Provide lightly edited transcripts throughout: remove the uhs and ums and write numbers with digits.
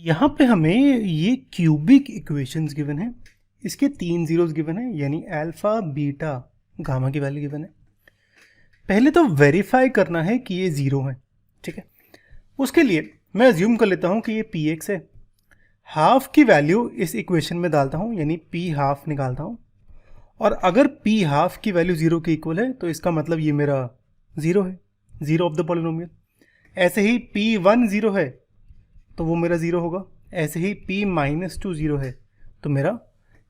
यहाँ पे हमें ये क्यूबिक इक्वेशंस गिवन है, इसके 3 जीरोस गिवन है, यानी अल्फा बीटा गामा की वैल्यू गिवन है। पहले तो वेरीफाई करना है कि ये ज़ीरो है, ठीक है। उसके लिए मैं अज्यूम कर लेता हूँ कि ये पी एक्स है। हाफ की वैल्यू इस इक्वेशन में डालता हूँ, यानी पी हाफ निकालता हूँ। और अगर पी हाफ की वैल्यू ज़ीरो के इक्वल है तो इसका मतलब ये मेरा ज़ीरो है, ज़ीरो ऑफ द पॉलिनोमियल। ऐसे ही पी वन ज़ीरो है तो वो मेरा ज़ीरो होगा। ऐसे ही p माइनस टू ज़ीरो है तो मेरा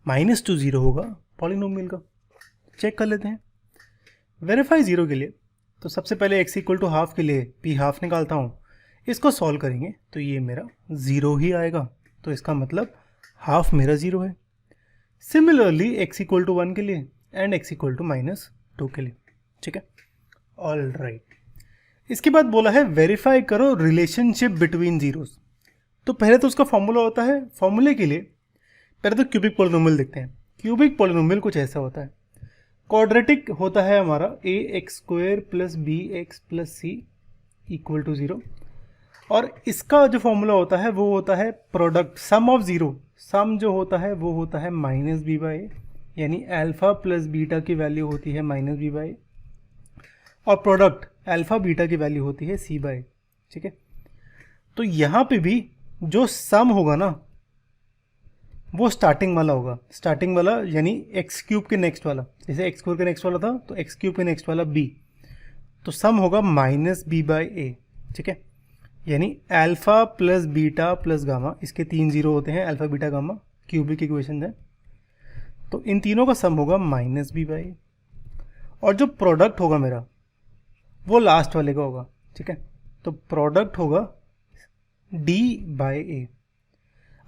माइनस टू ज़ीरो होगा पॉलिनोमियल का। चेक कर लेते हैं वेरीफाई ज़ीरो के लिए। तो सबसे पहले x इक्वल टू हाफ के लिए p हाफ निकालता हूँ, इसको सॉल्व करेंगे तो ये मेरा ज़ीरो ही आएगा, तो इसका मतलब हाफ मेरा ज़ीरो है। Similarly x equal to one के लिए and x equal to minus two के लिए, ठीक है। ऑल राइट, इसके बाद बोला है वेरीफाई करो रिलेशनशिप बिटवीन जीरोस। तो पहले तो उसका फॉर्मूला होता है। फॉर्मूले के लिए पहले तो क्यूबिक पॉलिनोमियल देखते हैं। क्यूबिक पॉलिनोमियल कुछ ऐसा होता है, क्वाड्रेटिक होता है हमारा A X square plus B X plus C equal to zero. और इसका जो फॉर्मूला होता है वो होता है product sum of zero. Sum जो होता है वो होता है माइनस बी बाई ए, यानी अल्फा प्लस बीटा की वैल्यू होती है माइनस बी बाई ए, और प्रोडक्ट अल्फा बीटा की वैल्यू होती है सी बाई, ठीक है। तो यहाँ पे भी जो सम होगा ना वो स्टार्टिंग वाला होगा। स्टार्टिंग वाला यानी एक्स क्यूब के नेक्स्ट वाला, जैसे एक्स स्क्वायर के नेक्स्ट वाला था तो एक्स क्यूब के नेक्स्ट वाला बी, तो सम होगा माइनस बी बाई ए, ठीक है। यानी alpha plus beta plus gamma, इसके 3 जीरो होते हैं, alpha beta gamma cubic equation है, तो इन तीनों का सम होगा माइनस बी बाई ए। और जो प्रोडक्ट होगा मेरा वो लास्ट वाले का होगा, ठीक है। तो प्रोडक्ट होगा डी बाई ए।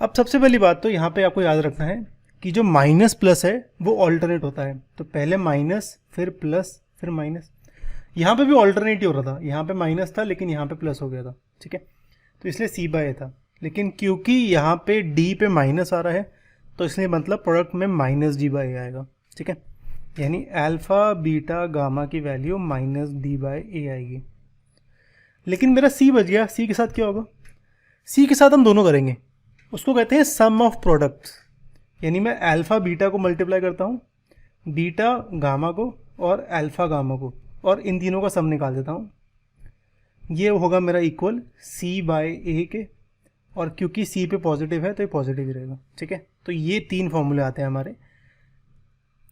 अब सबसे पहली बात तो यहाँ पे आपको याद रखना है कि जो माइनस प्लस है वो ऑल्टरनेट होता है। तो पहले माइनस फिर प्लस फिर माइनस, यहाँ पे भी ऑल्टरनेट ही हो रहा था। यहाँ पे माइनस था लेकिन यहाँ पे प्लस हो गया था, ठीक है। तो इसलिए सी बाई ए था, लेकिन क्योंकि यहाँ पे डी पे माइनस आ रहा है तो इसलिए मतलब प्रोडक्ट में माइनस डी बाई ए आएगा, ठीक है। यानी अल्फा बीटा गामा की वैल्यू माइनस डी बाई ए आएगी। लेकिन मेरा सी बच गया, सी के साथ क्या होगा? सी के साथ हम दोनों करेंगे, उसको कहते हैं सम ऑफ प्रोडक्ट्स। यानी मैं अल्फ़ा बीटा को मल्टीप्लाई करता हूँ, बीटा गामा को और अल्फ़ा गामा को, और इन तीनों का सम निकाल देता हूँ। ये होगा मेरा इक्वल सी बाई ए के, और क्योंकि सी पे पॉजिटिव है तो ये पॉजिटिव ही रहेगा, ठीक है। तो ये 3 फॉर्मूले आते हैं हमारे,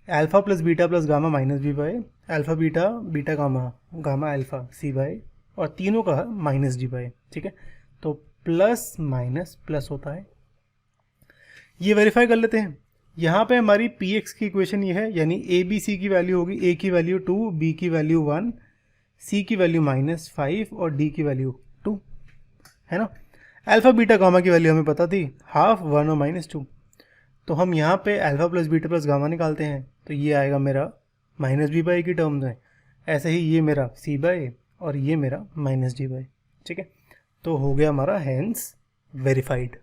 alpha plus beta plus gamma minus B by, alpha beta beta gamma gamma alpha C by, और तीनों का माइनस डी बाई, ठीक है। तो प्लस माइनस प्लस होता है। ये वेरीफाई कर लेते हैं। यहाँ पे हमारी पी एक्स की इक्वेशन ये है, यानी ए बी सी की वैल्यू होगी, ए की वैल्यू 2, बी की वैल्यू 1, सी की वैल्यू -5 और डी की वैल्यू 2, है ना। अल्फ़ा बीटा गामा की वैल्यू हमें पता थी, हाफ 1 और -2। तो हम यहाँ पे alpha plus beta plus gamma निकालते हैं तो ये आएगा मेरा माइनस बी बाई की टर्म्स में। ऐसे ही ये मेरा सी बाई और ये मेरा माइनस डी बाई, ठीक है। तो हो गया हमारा हैंस वेरीफाइड।